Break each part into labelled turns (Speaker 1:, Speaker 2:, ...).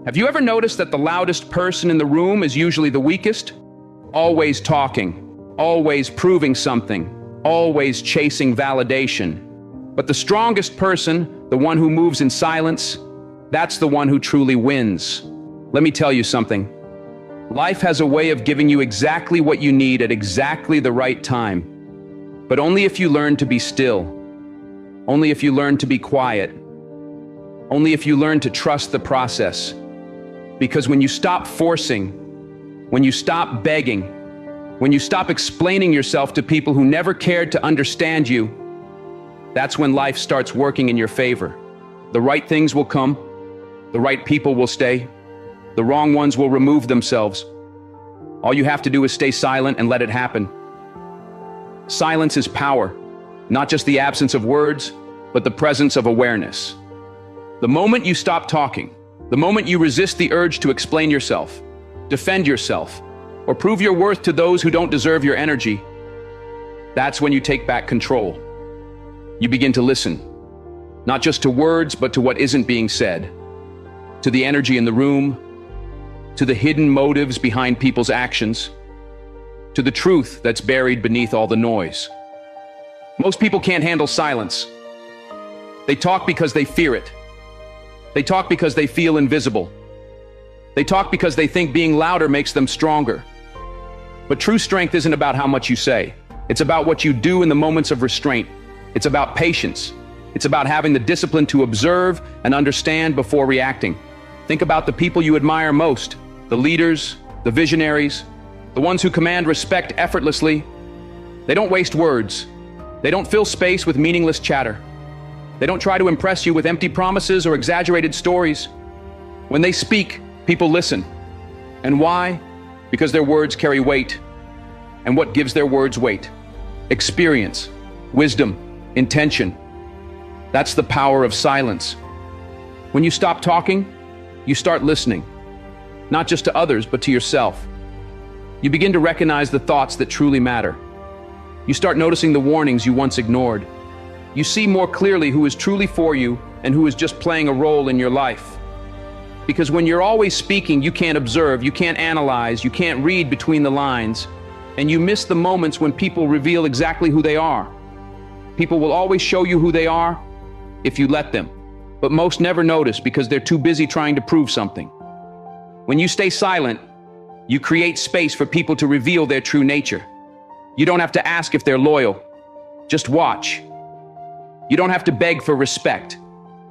Speaker 1: Have you ever noticed that the loudest person in the room is usually the weakest? Always talking, always proving something, always chasing validation. But the strongest person, the one who moves in silence, that's the one who truly wins. Let me tell you something. Life has a way of giving you exactly what you need at exactly the right time. But only if you learn to be still. Only if you learn to be quiet. Only if you learn to trust the process. Because when you stop forcing, when you stop begging, when you stop explaining yourself to people who never cared to understand you, that's when life starts working in your favor. The right things will come, the right people will stay, the wrong ones will remove themselves. All you have to do is stay silent and let it happen. Silence is power, not just the absence of words, but the presence of awareness. The moment you stop talking, the moment you resist the urge to explain yourself, defend yourself, or prove your worth to those who don't deserve your energy, that's when you take back control. You begin to listen, not just to words, but to what isn't being said, to the energy in the room, to the hidden motives behind people's actions, to the truth that's buried beneath all the noise. Most people can't handle silence. They talk because they fear it. They talk because they feel invisible. They talk because they think being louder makes them stronger. But true strength isn't about how much you say. It's about what you do in the moments of restraint. It's about patience. It's about having the discipline to observe and understand before reacting. Think about the people you admire most, the leaders, the visionaries, the ones who command respect effortlessly. They don't waste words. They don't fill space with meaningless chatter. They don't try to impress you with empty promises or exaggerated stories. When they speak, people listen. And why? Because their words carry weight. And what gives their words weight? Experience, wisdom, intention. That's the power of silence. When you stop talking, you start listening. Not just to others, but to yourself. You begin to recognize the thoughts that truly matter. You start noticing the warnings you once ignored. You see more clearly who is truly for you and who is just playing a role in your life. Because when you're always speaking, you can't observe, you can't analyze, you can't read between the lines, and you miss the moments when people reveal exactly who they are. People will always show you who they are if you let them, but most never notice because they're too busy trying to prove something. When you stay silent, you create space for people to reveal their true nature. You don't have to ask if they're loyal, just watch. You don't have to beg for respect.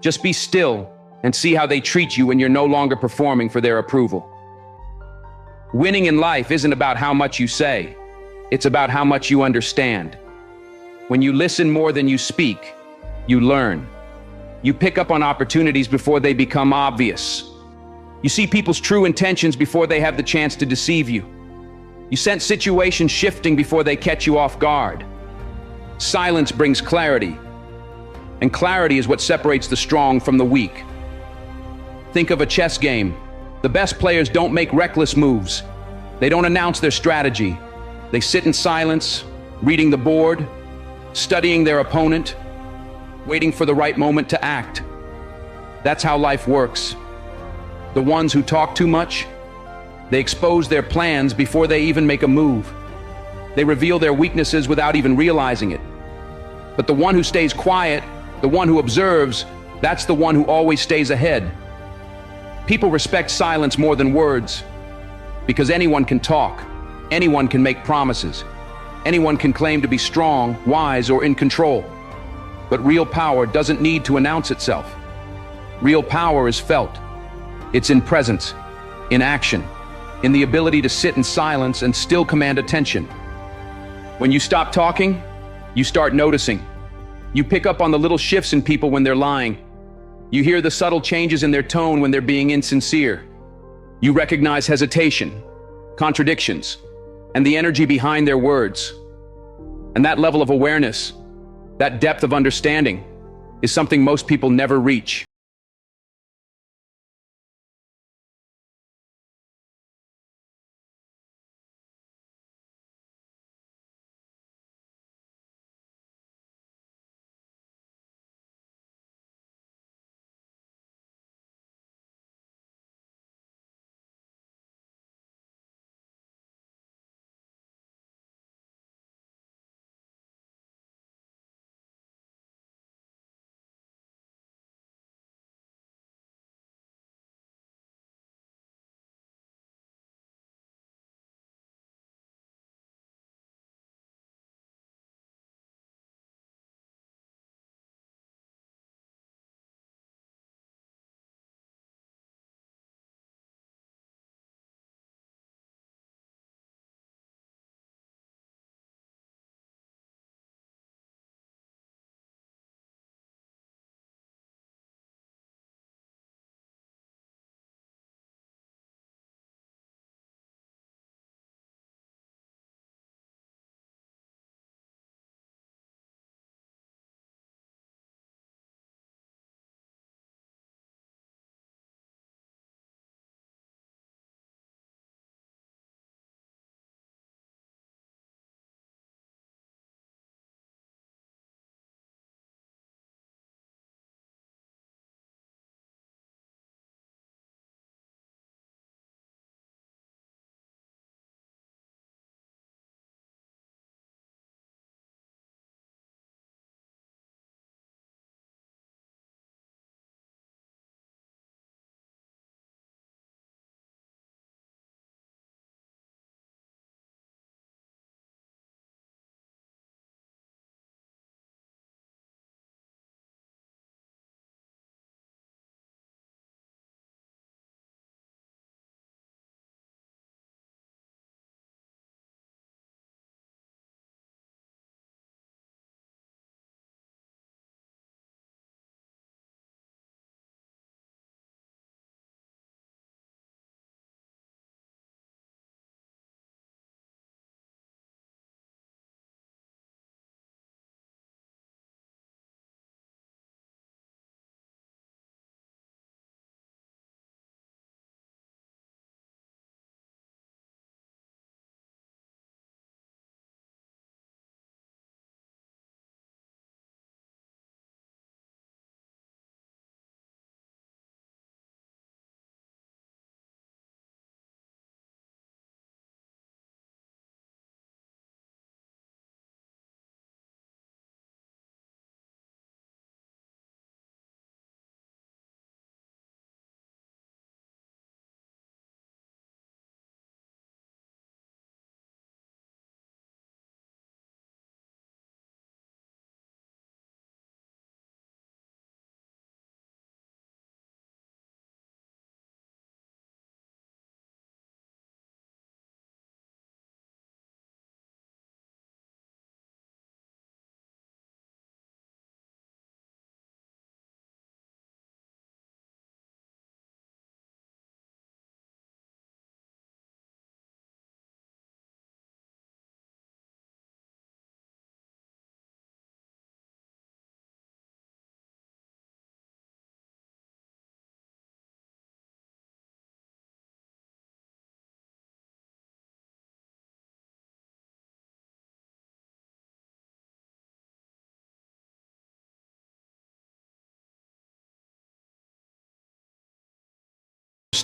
Speaker 1: Just be still and see how they treat you when you're no longer performing for their approval. Winning in life isn't about how much you say. It's about how much you understand. When you listen more than you speak, you learn. You pick up on opportunities before they become obvious. You see people's true intentions before they have the chance to deceive you. You sense situations shifting before they catch you off guard. Silence brings clarity. And clarity is what separates the strong from the weak. Think of a chess game. The best players don't make reckless moves. They don't announce their strategy. They sit in silence, reading the board, studying their opponent, waiting for the right moment to act. That's how life works. The ones who talk too much, they expose their plans before they even make a move. They reveal their weaknesses without even realizing it. But the one who stays quiet, the one who observes, that's the one who always stays ahead. People respect silence more than words because anyone can talk, anyone can make promises, anyone can claim to be strong, wise, or in control. But real power doesn't need to announce itself. Real power is felt. It's in presence, in action, in the ability to sit in silence and still command attention. When you stop talking, you start noticing. You pick up on the little shifts in people when they're lying. You hear the subtle changes in their tone when they're being insincere. You recognize hesitation, contradictions, and the energy behind their words. And that level of awareness, that depth of understanding, is something most people never reach.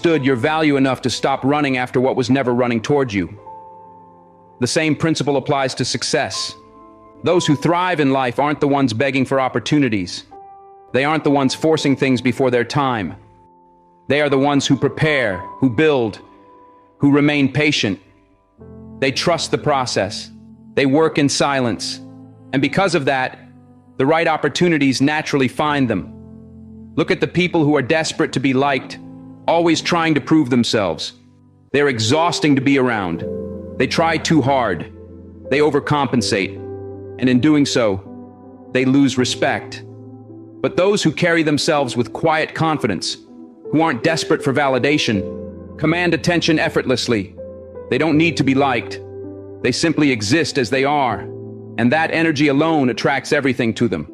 Speaker 1: understood your value enough to stop running after what was never running toward you. The same principle applies to success. Those who thrive in life aren't the ones begging for opportunities. They aren't the ones forcing things before their time. They are the ones who prepare, who build, who remain patient. They trust the process. They work in silence. And because of that, the right opportunities naturally find them. Look at the people who are desperate to be liked, always trying to prove themselves. They're exhausting to be around. They try too hard. They overcompensate. And in doing so, they lose respect. But those who carry themselves with quiet confidence, who aren't desperate for validation, command attention effortlessly. They don't need to be liked. They simply exist as they are. And that energy alone attracts everything to them.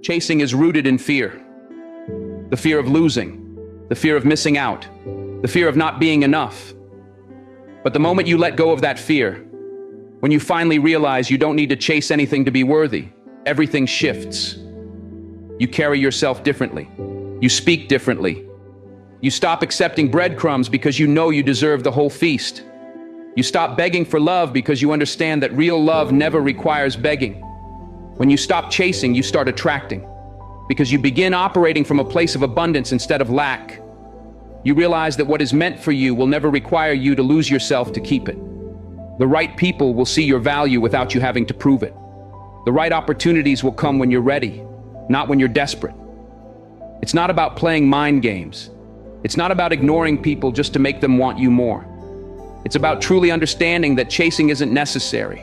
Speaker 1: Chasing is rooted in fear. The fear of losing, the fear of missing out, the fear of not being enough. But the moment you let go of that fear, when you finally realize you don't need to chase anything to be worthy, everything shifts. You carry yourself differently. You speak differently. You stop accepting breadcrumbs because you know you deserve the whole feast. You stop begging for love because you understand that real love never requires begging. When you stop chasing, you start attracting, because you begin operating from a place of abundance instead of lack. You realize that what is meant for you will never require you to lose yourself to keep it. The right people will see your value without you having to prove it. The right opportunities will come when you're ready, not when you're desperate. It's not about playing mind games. It's not about ignoring people just to make them want you more. It's about truly understanding that chasing isn't necessary.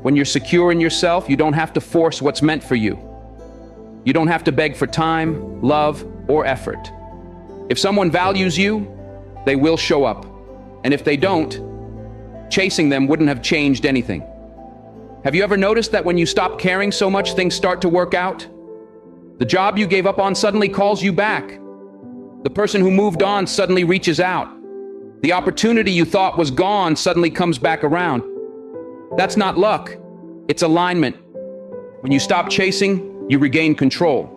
Speaker 1: When you're secure in yourself, you don't have to force what's meant for you. You don't have to beg for time, love, or effort. If someone values you, they will show up. And if they don't, chasing them wouldn't have changed anything. Have you ever noticed that when you stop caring so much, things start to work out? The job you gave up on suddenly calls you back. The person who moved on suddenly reaches out. The opportunity you thought was gone suddenly comes back around. That's not luck. It's alignment. When you stop chasing, you regain control.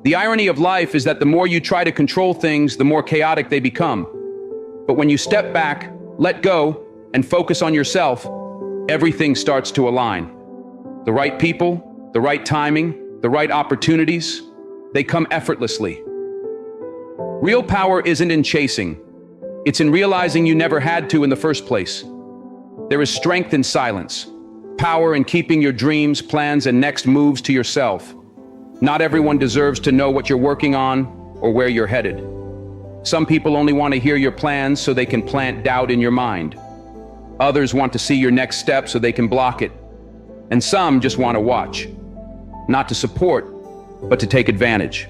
Speaker 1: The irony of life is that the more you try to control things, the more chaotic they become. But when you step back, let go, and focus on yourself, everything starts to align. The right people, the right timing, the right opportunities, they come effortlessly. Real power isn't in chasing. It's in realizing you never had to in the first place. There is strength in silence, power in keeping your dreams, plans, and next moves to yourself. Not everyone deserves to know what you're working on or where you're headed. Some people only want to hear your plans so they can plant doubt in your mind. Others want to see your next step so they can block it. And some just want to watch, not to support, but to take advantage.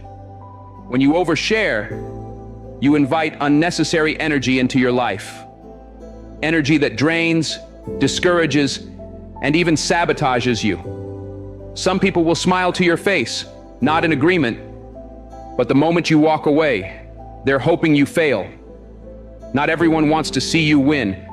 Speaker 1: When you overshare, you invite unnecessary energy into your life. Energy that drains, discourages, and even sabotages you. Some people will smile to your face, not in agreement, but the moment you walk away, they're hoping you fail. Not everyone wants to see you win,